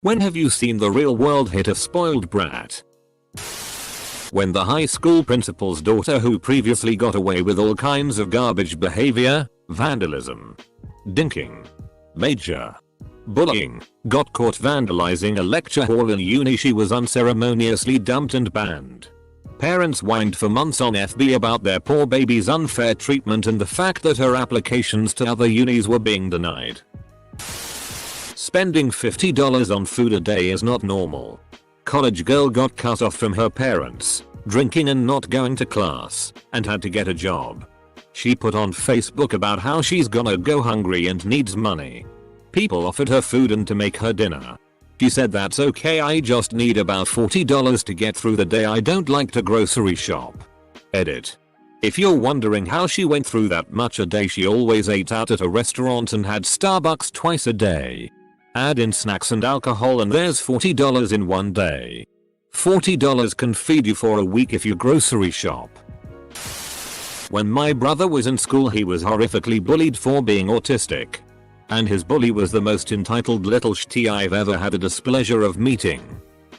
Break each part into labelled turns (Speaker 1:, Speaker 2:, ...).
Speaker 1: When have you seen the real world hit of Spoiled Brat? When the high school principal's daughter, who previously got away with all kinds of garbage behavior, vandalism, dinking, major bullying, got caught vandalizing a lecture hall in uni, she was unceremoniously dumped and banned. Parents whined for months on FB about their poor baby's unfair treatment and the fact that her applications to other unis were being denied. Spending $50 on food a day is not normal. College girl got cut off from her parents, drinking and not going to class, and had to get a job. She put on Facebook about how she's gonna go hungry and needs money. People offered her food and to make her dinner. She said, "That's okay, I just need about $40 to get through the day, I don't like to grocery shop." Edit. If you're wondering how she went through that much a day, she always ate out at a restaurant and had Starbucks twice a day. Add in snacks and alcohol and there's $40 in one day. $40 can feed you for a week if you grocery shop. When my brother was in school, he was horrifically bullied for being autistic. And his bully was the most entitled little shitty I've ever had the displeasure of meeting.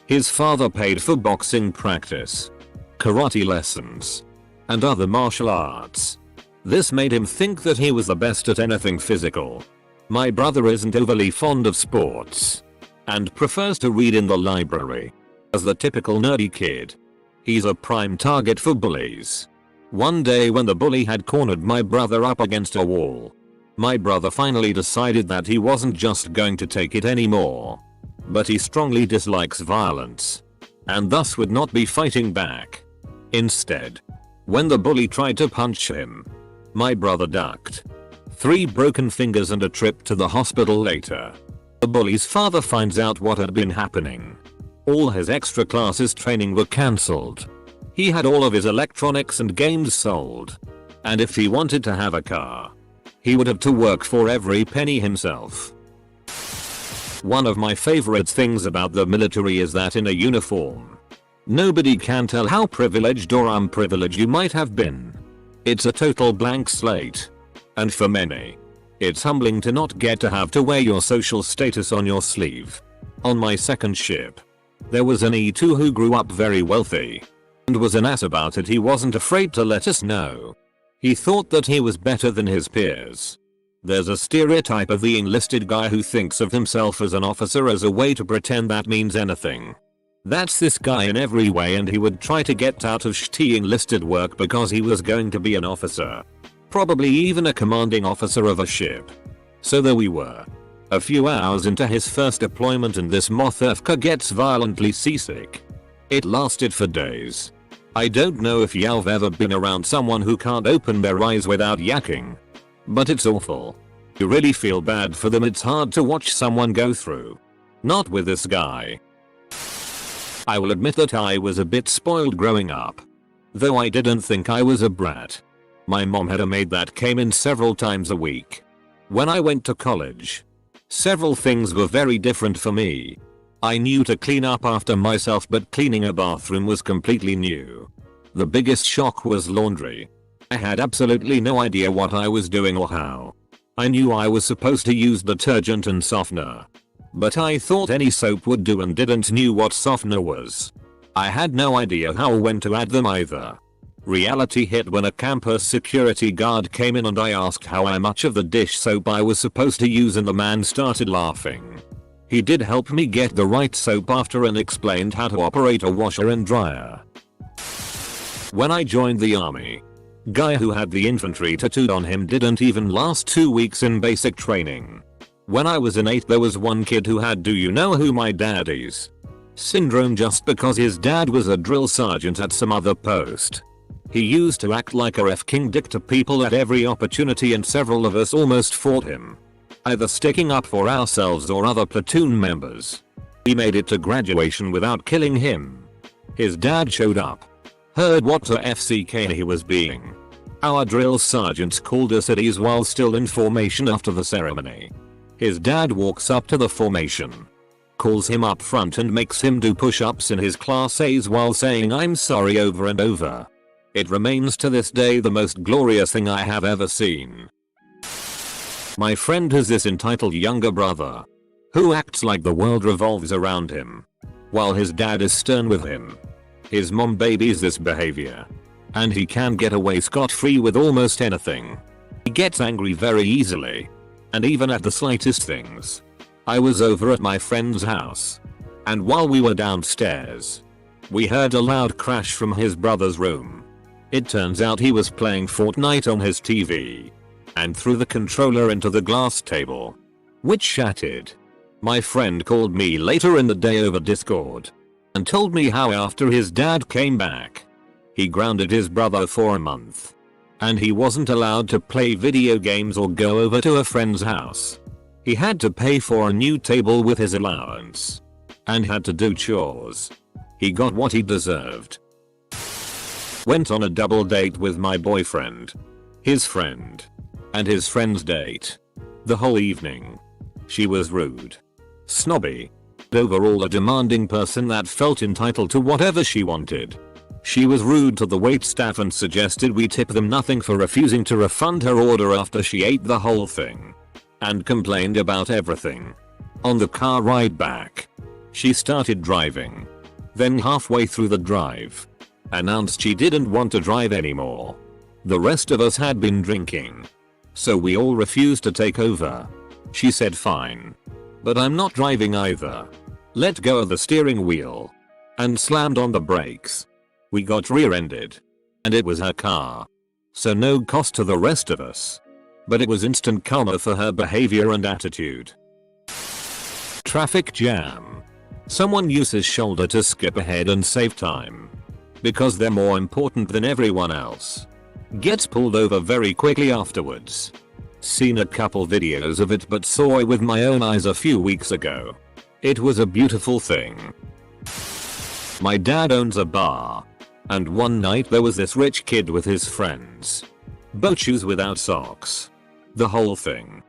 Speaker 1: His father paid for boxing practice, karate lessons, and other martial arts. This made him think that he was the best at anything physical. My brother isn't overly fond of sports and prefers to read in the library. As the typical nerdy kid, he's a prime target for bullies. One day when the bully had cornered my brother up against a wall, my brother finally decided that he wasn't just going to take it anymore, but he strongly dislikes violence and thus would not be fighting back. Instead, when the bully tried to punch him, my brother ducked. 3 broken fingers and a trip to the hospital later. The bully's father finds out what had been happening. All his extra classes training were cancelled. He had all of his electronics and games sold. And if he wanted to have a car, he would have to work for every penny himself. One of my favorite things about the military is that in a uniform, nobody can tell how privileged or unprivileged you might have been. It's a total blank slate. And for many, it's humbling to not get to have to wear your social status on your sleeve. On my second ship, there was an E2 who grew up very wealthy and was an ass about it. He wasn't afraid to let us know. He thought that he was better than his peers. There's a stereotype of the enlisted guy who thinks of himself as an officer as a way to pretend that means anything. That's this guy in every way, and he would try to get out of shitty enlisted work because he was going to be an officer. Probably even a commanding officer of a ship. So there we were, a few hours into his first deployment, and this motherfucker gets violently seasick. It lasted for days. I don't know if you've ever been around someone who can't open their eyes without yakking, but it's awful. You really feel bad for them. It's hard to watch someone go through. Not with this guy. I will admit that I was a bit spoiled growing up, though I didn't think I was a brat. My mom had a maid that came in several times a week. When I went to college, several things were very different for me. I knew to clean up after myself, but cleaning a bathroom was completely new. The biggest shock was laundry. I had absolutely no idea what I was doing or how. I knew I was supposed to use detergent and softener, but I thought any soap would do and didn't know what softener was. I had no idea how or when to add them either. Reality hit when a campus security guard came in and I asked how much of the dish soap I was supposed to use, and the man started laughing. He did help me get the right soap after and explained how to operate a washer and dryer. When I joined the army, guy who had the infantry tattooed on him didn't even last 2 weeks in basic training. When I was in 8th, there was one kid who had, do you know who my dad is? Syndrome, just because his dad was a drill sergeant at some other post. He used to act like a f***ing dick to people at every opportunity, and several of us almost fought him, either sticking up for ourselves or other platoon members. We made it to graduation without killing him. His dad showed up, heard what a FCK he was being. Our drill sergeants called us at ease while still in formation after the ceremony. His dad walks up to the formation, calls him up front and makes him do push-ups in his class A's while saying "I'm sorry" over and over. It remains to this day the most glorious thing I have ever seen. My friend has this entitled younger brother who acts like the world revolves around him, while his dad is stern with him. His mom babies this behavior, and he can get away scot-free with almost anything. He gets angry very easily, and even at the slightest things. I was over at my friend's house, and while we were downstairs, we heard a loud crash from his brother's room. It turns out he was playing Fortnite on his TV, and threw the controller into the glass table, which shattered. My friend called me later in the day over Discord, and told me how after his dad came back, he grounded his brother for a month, and he wasn't allowed to play video games or go over to a friend's house. He had to pay for a new table with his allowance, and had to do chores. He got what he deserved. Went on a double date with my boyfriend, his friend, and his friend's date. The whole evening, she was rude, snobby, overall a demanding person that felt entitled to whatever she wanted. She was rude to the waitstaff and suggested we tip them nothing for refusing to refund her order after she ate the whole thing, and complained about everything. On the car ride back, she started driving, then halfway through the drive, announced she didn't want to drive anymore. The rest of us had been drinking, so we all refused to take over. She said fine, but I'm not driving either. Let go of the steering wheel, and slammed on the brakes. We got rear-ended, and it was her car, so no cost to the rest of us. But it was instant karma for her behavior and attitude. Traffic jam. Someone uses shoulder to skip ahead and save time, because they're more important than everyone else. Gets pulled over very quickly afterwards. Seen a couple videos of it but saw it with my own eyes a few weeks ago. It was a beautiful thing. My dad owns a bar, and one night there was this rich kid with his friends. Boat shoes without socks. The whole thing.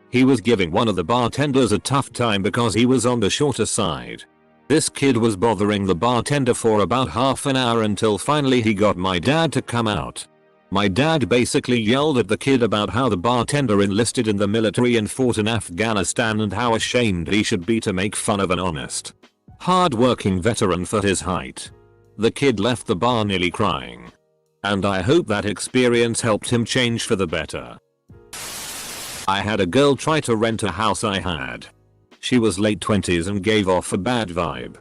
Speaker 1: He was giving one of the bartenders a tough time because he was on the shorter side. This kid was bothering the bartender for about half an hour until finally he got my dad to come out. My dad basically yelled at the kid about how the bartender enlisted in the military and fought in Afghanistan and how ashamed he should be to make fun of an honest, hard-working veteran for his height. The kid left the bar nearly crying, and I hope that experience helped him change for the better. I had a girl try to rent a house I had. She was late 20s and gave off a bad vibe.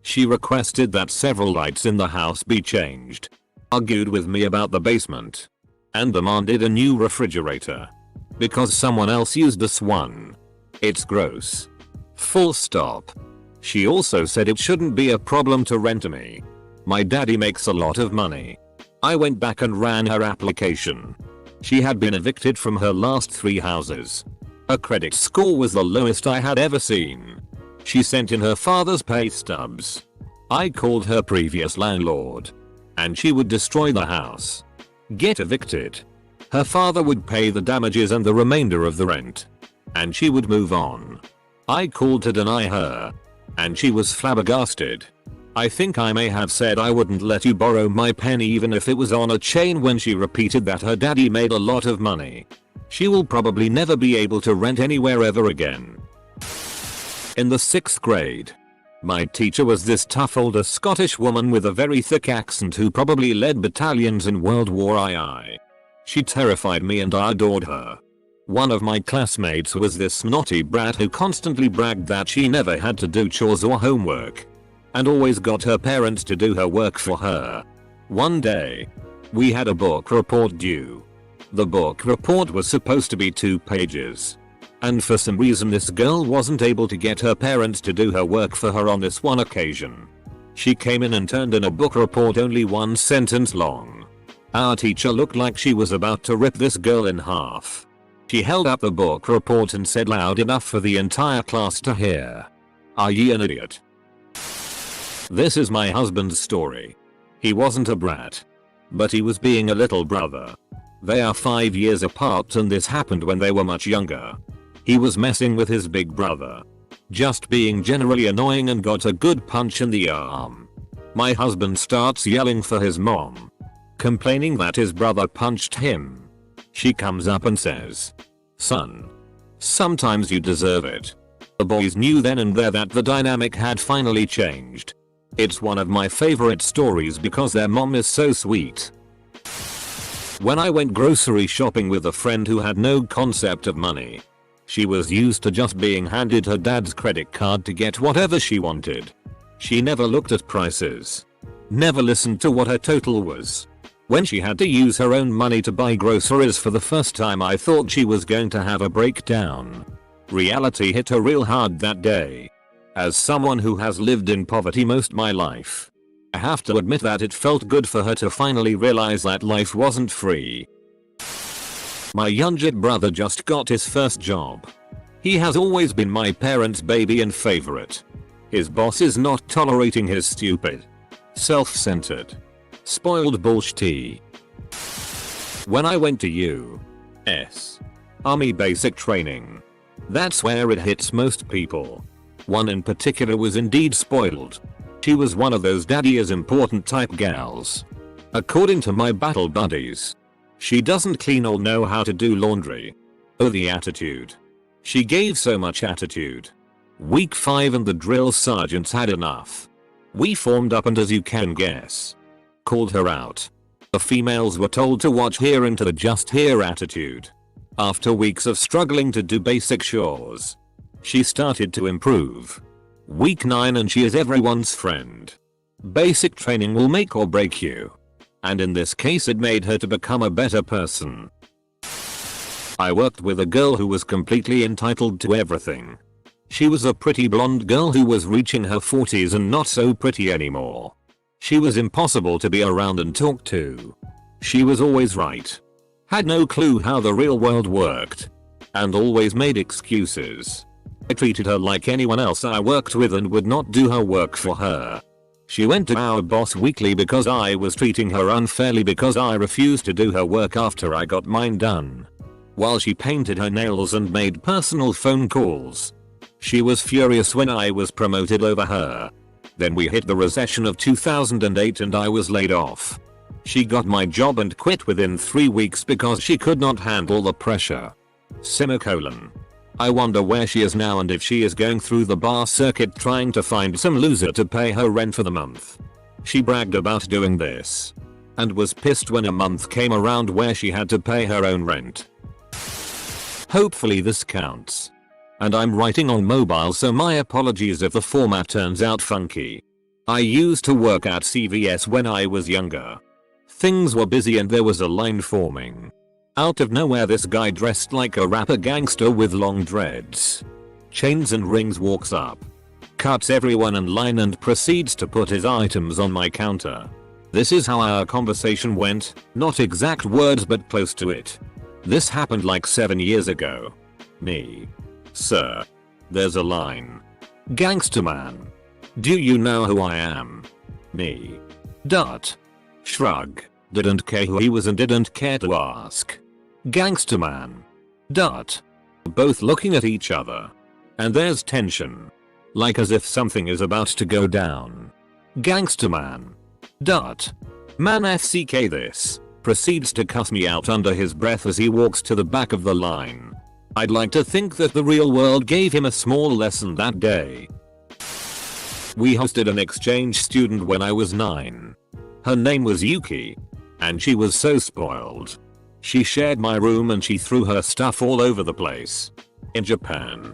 Speaker 1: She requested that several lights in the house be changed, argued with me about the basement, and demanded a new refrigerator because someone else used this one. It's gross. Full stop. She also said it shouldn't be a problem to rent to me. My daddy makes a lot of money. I went back and ran her application. She had been evicted from her last 3 houses. Her credit score was the lowest I had ever seen. She sent in her father's pay stubs. I called her previous landlord, and she would destroy the house. Get evicted. Her father would pay the damages and the remainder of the rent, and she would move on. I called to deny her, and she was flabbergasted. I think I may have said I wouldn't let you borrow my pen even if it was on a chain when she repeated that her daddy made a lot of money. She will probably never be able to rent anywhere ever again. In the 6th grade, my teacher was this tough older Scottish woman with a very thick accent who probably led battalions in World War II. She terrified me and I adored her. One of my classmates was this snotty brat who constantly bragged that she never had to do chores or homework, and always got her parents to do her work for her. One day, we had a book report due. The book report was supposed to be 2 pages. And for some reason this girl wasn't able to get her parents to do her work for her on this one occasion. She came in and turned in a book report only 1 sentence long. Our teacher looked like she was about to rip this girl in half. She held up the book report and said loud enough for the entire class to hear, "Are ye an idiot?" This is my husband's story. He wasn't a brat, but he was being a little brother. They are 5 years apart and this happened when they were much younger. He was messing with his big brother, just being generally annoying and got a good punch in the arm. My husband starts yelling for his mom, complaining that his brother punched him. She comes up and says, "Son, sometimes you deserve it." The boys knew then and there that the dynamic had finally changed. It's one of my favorite stories because their mom is so sweet. When I went grocery shopping with a friend who had no concept of money. She was used to just being handed her dad's credit card to get whatever she wanted. She never looked at prices. Never listened to what her total was. When she had to use her own money to buy groceries for the first time, I thought she was going to have a breakdown. Reality hit her real hard that day. As someone who has lived in poverty most my life, I have to admit that it felt good for her to finally realize that life wasn't free. My younger brother just got his first job. He has always been my parents' baby and favorite. His boss is not tolerating his stupid, self-centered, spoiled bullshit. When I went to U.S. Army basic training, that's where it hits most people. One in particular was indeed spoiled. She was one of those daddy is important type gals. According to my battle buddies, she doesn't clean or know how to do laundry. Oh, the attitude. She gave so much attitude. Week 5 and the drill sergeants had enough. We formed up and, as you can guess, called her out. The females were told to watch here into the just here attitude. After weeks of struggling to do basic chores, she started to improve. Week 9 and she is everyone's friend. Basic training will make or break you. And in this case it made her to become a better person. I worked with a girl who was completely entitled to everything. She was a pretty blonde girl who was reaching her 40s and not so pretty anymore. She was impossible to be around and talk to. She was always right. Had no clue how the real world worked. And always made excuses. I treated her like anyone else I worked with and would not do her work for her. She went to our boss weekly because I was treating her unfairly because I refused to do her work after I got mine done. While she painted her nails and made personal phone calls. She was furious when I was promoted over her. Then we hit the recession of 2008 and I was laid off. She got my job and quit within 3 weeks because she could not handle the pressure. Semicolon. I wonder where she is now and if she is going through the bar circuit trying to find some loser to pay her rent for the month. She bragged about doing this. And was pissed when a month came around where she had to pay her own rent. Hopefully this counts. And I'm writing on mobile, so my apologies if the format turns out funky. I used to work at CVS when I was younger. Things were busy and there was a line forming. Out of nowhere this guy dressed like a rapper gangster with long dreads, chains and rings walks up, cuts everyone in line and proceeds to put his items on my counter. This is how our conversation went, not exact words but close to it. This happened like 7 years ago. Me. Sir. There's a line. Gangster man. Do you know who I am? Me. Dot. Shrug. Didn't care who he was and didn't care to ask. Gangster man. Dot. Both looking at each other. And there's tension. Like as if something is about to go down. Gangster man. Dot. Man FCK this. Proceeds to cuss me out under his breath as he walks to the back of the line. I'd like to think that the real world gave him a small lesson that day. We hosted an exchange student when I was 9. Her name was Yuki. And she was so spoiled. She shared my room and she threw her stuff all over the place. In Japan,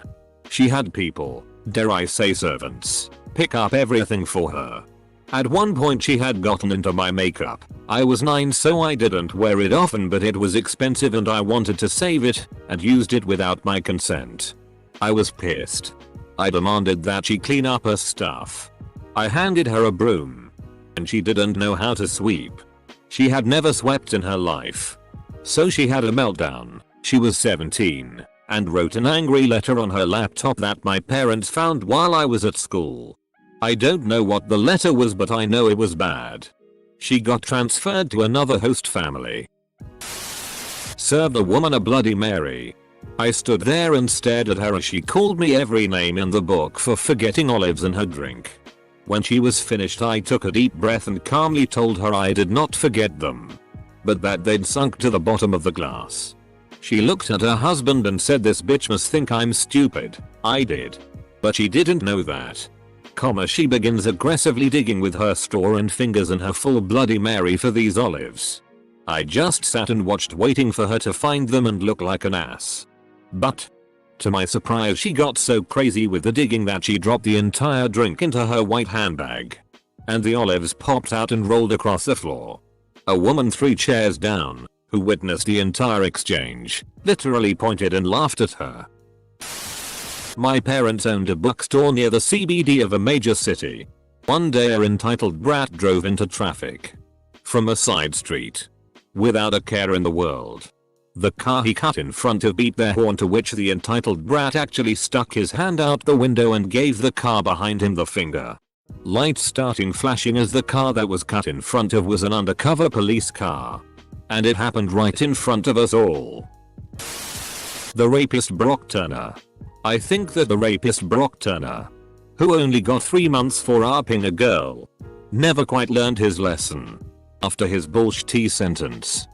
Speaker 1: she had people, dare I say servants, pick up everything for her. At one point she had gotten into my makeup. I was 9 so I didn't wear it often, but it was expensive and I wanted to save it and used it without my consent. I was pissed. I demanded that she clean up her stuff. I handed her a broom. And she didn't know how to sweep. She had never swept in her life. So she had a meltdown. She was 17 and wrote an angry letter on her laptop that my parents found while I was at school. I don't know what the letter was, but I know it was bad. She got transferred to another host family. Served the woman a Bloody Mary. I stood there and stared at her as she called me every name in the book for forgetting olives in her drink. When she was finished I took a deep breath and calmly told her I did not forget them, but that they'd sunk to the bottom of the glass. She looked at her husband and said, "This bitch must think I'm stupid." I did. But she didn't know that. She begins aggressively digging with her straw and fingers and her full Bloody Mary for these olives. I just sat and watched, waiting for her to find them and look like an ass. But to my surprise, she got so crazy with the digging that she dropped the entire drink into her white handbag. And the olives popped out and rolled across the floor. A woman 3 chairs down, who witnessed the entire exchange, literally pointed and laughed at her. My parents owned a bookstore near the CBD of a major city. One day a entitled brat drove into traffic from a side street without a care in the world. The car he cut in front of beat their horn, to which the entitled brat actually stuck his hand out the window and gave the car behind him the finger. Lights starting flashing as the car that was cut in front of was an undercover police car. And it happened right in front of us all. The rapist Brock Turner. I think that the rapist Brock Turner, who only got 3 months for raping a girl, never quite learned his lesson after his bullshit sentence.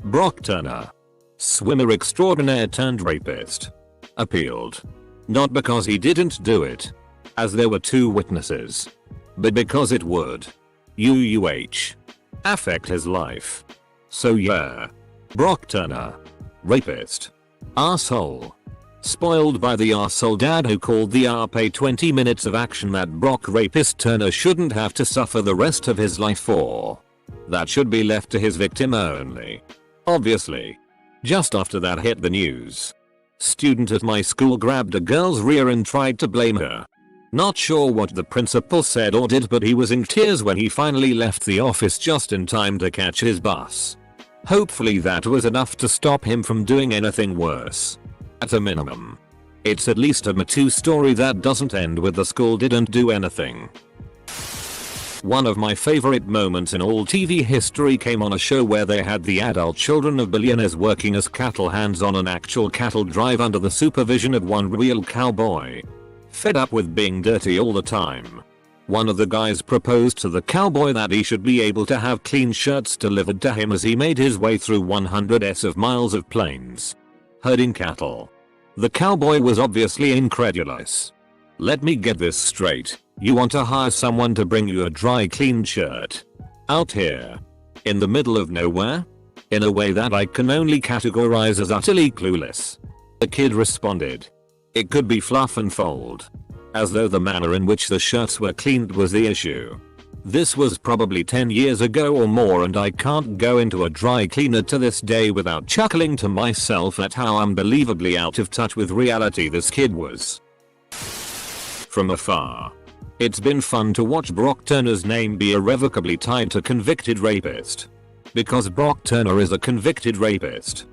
Speaker 1: Brock Turner, swimmer extraordinaire turned rapist, appealed. Not because he didn't do it, as there were 2 witnesses, but because it would you.I affect his life. So yeah. Brock Turner, rapist, asshole. Spoiled by the arsehole dad who called the RP 20 minutes of action that Brock rapist Turner shouldn't have to suffer the rest of his life for. That should be left to his victim only. Obviously. Just after that hit the news, student at my school grabbed a girl's rear and tried to blame her. Not sure what the principal said or did, but he was in tears when he finally left the office just in time to catch his bus. Hopefully that was enough to stop him from doing anything worse. At a minimum, it's at least a Me Too story that doesn't end with the school didn't do anything. One of my favorite moments in all TV history came on a show where they had the adult children of billionaires working as cattle hands on an actual cattle drive under the supervision of one real cowboy. Fed up with being dirty all the time, one of the guys proposed to the cowboy that he should be able to have clean shirts delivered to him as he made his way through 100s of miles of plains herding cattle. The cowboy was obviously incredulous. Let me get this straight. You want to hire someone to bring you a dry clean shirt out here in the middle of nowhere? In a way that I can only categorize as utterly clueless. The kid responded, "It could be fluff and fold." As though the manner in which the shirts were cleaned was the issue. This was probably 10 years ago or more, and I can't go into a dry cleaner to this day without chuckling to myself at how unbelievably out of touch with reality this kid was. From afar, it's been fun to watch Brock Turner's name be irrevocably tied to convicted rapist. Because Brock Turner is a convicted rapist.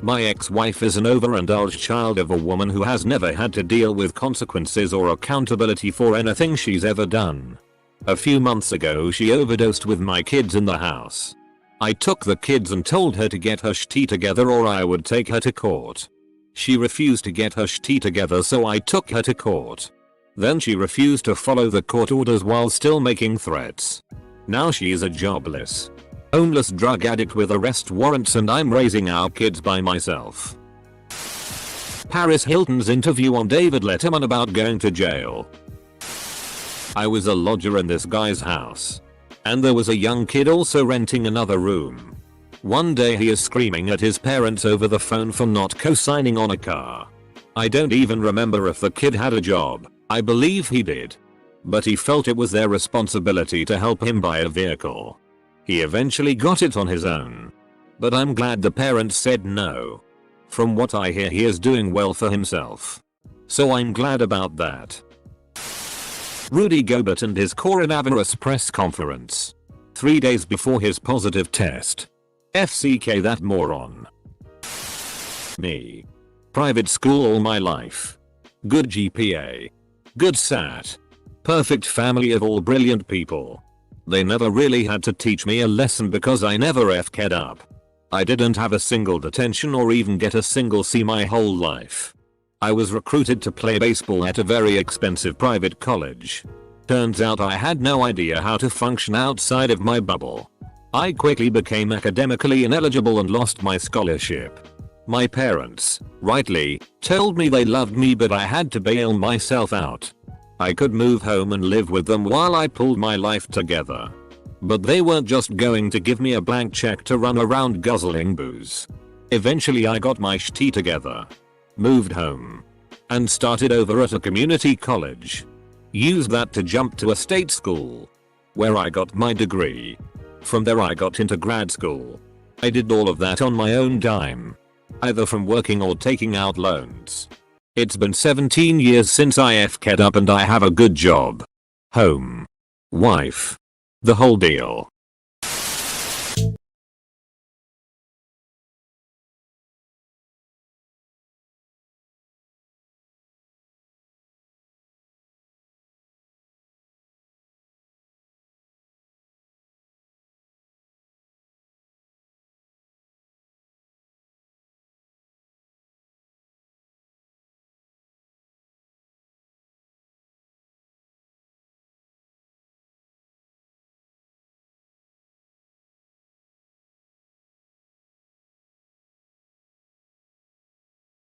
Speaker 1: My ex-wife is an overindulged child of a woman who has never had to deal with consequences or accountability for anything she's ever done. A few months ago she overdosed with my kids in the house. I took the kids and told her to get her shit together or I would take her to court. She refused to get her shit together, so I took her to court. Then she refused to follow the court orders while still making threats. Now she is a jobless, homeless drug addict with arrest warrants, and I'm raising our kids by myself. Paris Hilton's interview on David Letterman about going to jail. I was a lodger in this guy's house, and there was a young kid also renting another room. One day he is screaming at his parents over the phone for not co-signing on a car. I don't even remember if the kid had a job. I believe he did. But he felt it was their responsibility to help him buy a vehicle. He eventually got it on his own. But I'm glad the parents said no. From what I hear, he is doing well for himself. So I'm glad about that. Rudy Gobert and his coronavirus press conference. 3 days before his positive test. FCK that moron. Me. Private school all my life. Good GPA. Good SAT. Perfect family of all brilliant people. They never really had to teach me a lesson because I never f'd up. I didn't have a single detention or even get a single C my whole life. I was recruited to play baseball at a very expensive private college. Turns out I had no idea how to function outside of my bubble. I quickly became academically ineligible and lost my scholarship. My parents, rightly, told me they loved me but I had to bail myself out. I could move home and live with them while I pulled my life together. But they weren't just going to give me a blank check to run around guzzling booze. Eventually I got my shit together, moved home, and started over at a community college. Used that to jump to a state school, where I got my degree. From there I got into grad school. I did all of that on my own dime, either from working or taking out loans. It's been 17 years since I FK'd up and I have a good job, home, wife, the whole deal.